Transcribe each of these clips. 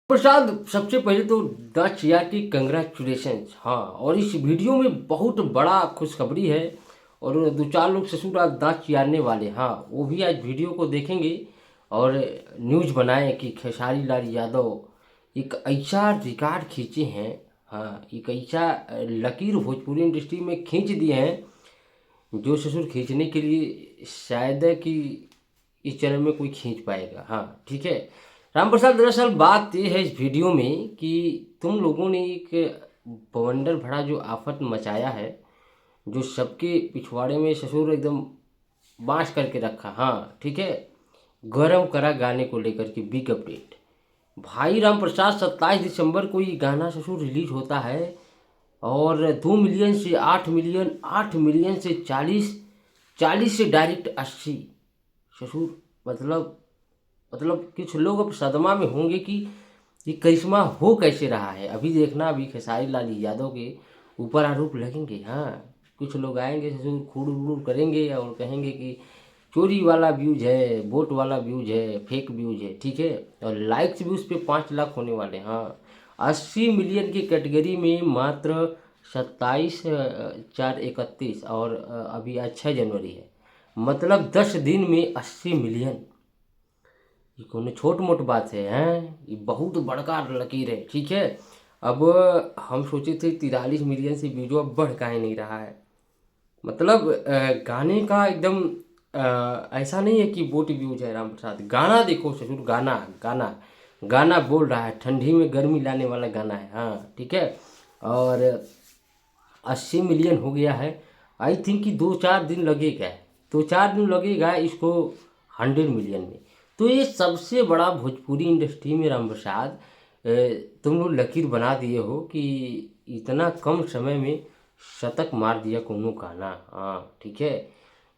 प्रसाद सबसे पहले तो द चिया की कंग्रेचुलेशंस। हाँ, और इस वीडियो में बहुत बड़ा खुशखबरी है और दो चार लोग ससुर आज दांत चियारने वाले। हाँ, वो भी आज वीडियो को देखेंगे और न्यूज़ बनाए कि खेसारी लाल यादव एक ऐसा रिकॉर्ड खींचे हैं। हाँ, एक ऐसा लकीर भोजपुरी इंडस्ट्री में खींच दिए हैं जो ससुर खींचने के लिए शायद है कि इस चैनल में कोई खींच पाएगा। हाँ, ठीक है राम प्रसाद, दरअसल बात ये है इस वीडियो में कि तुम लोगों ने एक बवंडर भरा जो आफत मचाया है, जो सबके पिछवाड़े में ससुर एकदम बांस करके रखा। हाँ, ठीक है, गरम करा गाने को लेकर के बिग अपडेट। भाई राम प्रसाद, 27 दिसंबर को ये गाना ससुर रिलीज होता है और 2 मिलियन से 8 मिलियन, 8 मिलियन से 40, 40 से डायरेक्ट 80 ससुर। मतलब कुछ लोग अब सदमा में होंगे कि ये करिश्मा हो कैसे रहा है। अभी देखना, अभी खेसारी लाल यादव के ऊपर आरोप लगेंगे। हाँ, कुछ लोग आएंगे ससुर खूड़ उड़ करेंगे और कहेंगे कि चोरी वाला व्यूज है, वोट वाला व्यूज है, फेक व्यूज है, ठीक है। और लाइक्स भी उस पर 5 लाख होने वाले। हाँ, 80 मिलियन की कैटेगरी में मात्र 27/4/31 और अभी आज 6 जनवरी है। मतलब 10 दिन में 80 मिलियन। ये कौनो छोट मोट बात है हैं, ये बहुत बड़का लकीर है, ठीक है। अब हम सोचे थे 43 मिलियन से व्यूज अब बढ़ काहे नहीं रहा है। मतलब गाने का एकदम ऐसा नहीं है कि बोट व्यूज है। राम प्रसाद, गाना देखो ससुर, गाना गाना गाना बोल रहा है, ठंडी में गर्मी लाने वाला गाना है। हाँ, ठीक है। और 80 मिलियन हो गया है। आई थिंक कि 2-4 दिन लगेगा, 2-4 दिन लगेगा इसको 100 मिलियन में। तो ये सबसे बड़ा भोजपुरी इंडस्ट्री में राम प्रसाद तुम लोग लकीर बना दिए हो कि इतना कम समय में शतक मार दिया कोनो गाना। हाँ, ठीक है।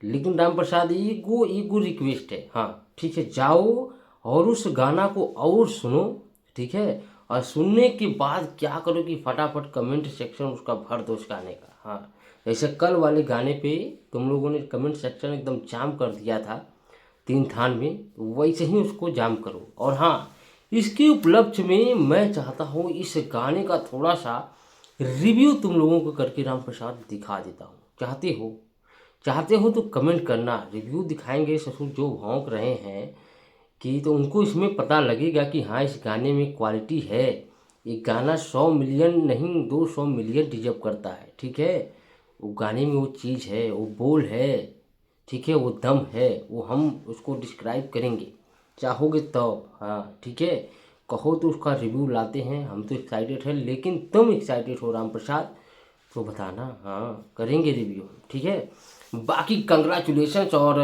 लेकिन Ram Prasad, ego ego request है। हाँ, ठीक है, जाओ और उस गाना को और सुनो, ठीक है। और सुनने के बाद क्या करो कि फटाफट कमेंट सेक्शन उसका भर दो उस गाने का। हाँ, जैसे कल वाले गाने पे तुम लोगों ने कमेंट सेक्शन एकदम जाम कर दिया था 3 थान में, तो वैसे ही उसको जाम करो। और हाँ, इसके उपलक्ष्य में मैं चाहता हूँ इस गाने का थोड़ा सा रिव्यू तुम लोगों को करके राम प्रसाद दिखा देता हूँ। चाहते हो तो कमेंट करना, रिव्यू दिखाएंगे ससुर जो भौंक रहे हैं कि, तो उनको इसमें पता लगेगा कि हाँ, इस गाने में क्वालिटी है। ये गाना 100 मिलियन नहीं 200 मिलियन डिजर्व करता है, ठीक है। वो गाने में वो चीज़ है, वो बोल है, ठीक है, वो दम है, वो हम उसको डिस्क्राइब करेंगे चाहोगे तो। हाँ, ठीक है, कहो तो उसका रिव्यू लाते हैं। हम तो एक्साइटेड हैं, लेकिन तुम एक्साइटेड हो राम प्रसाद तो बताना। हाँ, करेंगे रिव्यू, ठीक है। बाकी कंग्रेचुलेशंस और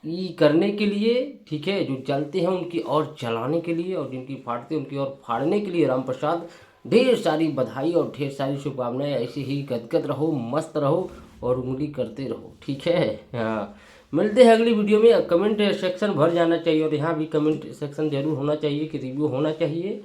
ये करने के लिए, ठीक है, जो चलते हैं उनकी और चलाने के लिए, और जिनकी फाड़ते हैं उनकी और फाड़ने के लिए राम प्रसाद ढेर सारी बधाई और ढेर सारी शुभकामनाएं। ऐसे ही गदगद रहो, मस्त रहो और उंगली करते रहो, ठीक है। हाँ, मिलते हैं अगली वीडियो में। कमेंट सेक्शन भर जाना चाहिए और यहाँ भी कमेंट सेक्शन जरूर होना चाहिए कि रिव्यू होना चाहिए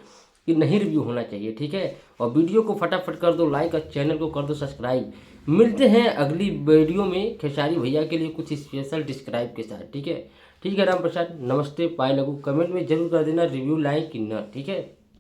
कि नहीं रिव्यू होना चाहिए, ठीक है। और वीडियो को फटाफट कर दो लाइक और चैनल को कर दो सब्सक्राइब। मिलते हैं अगली वीडियो में खेसारी भैया के लिए कुछ स्पेशल डिस्क्राइब के साथ, ठीक है। ठीक है राम प्रसाद, नमस्ते, पाए लगू। कमेंट में जरूर कर देना रिव्यू लाइक कि न, ठीक है।